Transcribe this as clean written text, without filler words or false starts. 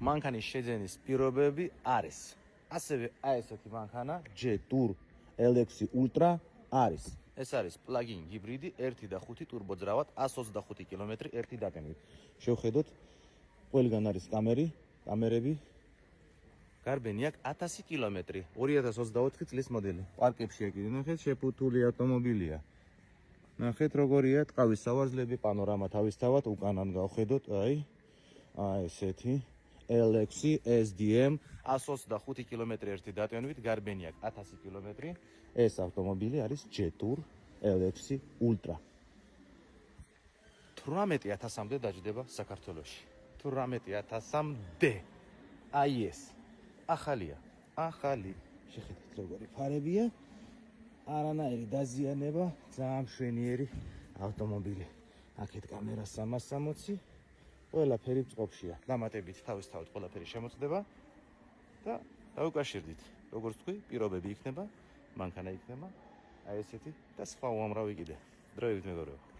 მანქანის შეძენის პირობები არის. ასევე აი ესეთი მანქანა G-Tour LX Ultra არის. ეს არის პლაგინ ჰიბრიდი 1.5 ტურბოძრავად 125 კილომეტრი ერთი დატანებით. შევხედოთ, ყველგან არის კამერები. გარბენი აქვს 1000 კილომეტრი, 2024 წლის მოდელი. პარკებში ეკიდე, ნახეთ, შეფუთული ავტომობილია. ნახეთ, როგორია ტყავის სავარძლები, პანორამა თავისთავად უკანან გავხედოთ, აი ესეთი LX SDM 125 კილომეტრი ერთი დატვენებით, გარბენი აქვს 1000 კილომეტრი. ეს ავტომობილი არის G-Tour LX Ultra. 18,000-მდე დაჯდება საქართველოში. 18,000-მდე. აი ეს. ახალია. შეხედეთ როგორი ფარებია. არანაირი დაზიანება, ძალიან მშვენიერი ავტომობილი. აქეთ კამერა 360. ყველაფერი წყობშია. დამატებით თავისთავად ყველაფერი შემოწდება და დაუკავშირდით. როგორც თქვი, პირობები იქნება, მანქანა იქნება, აი ესეთი და სხვა უამრავი კიდე. დროებით მეგობრებო.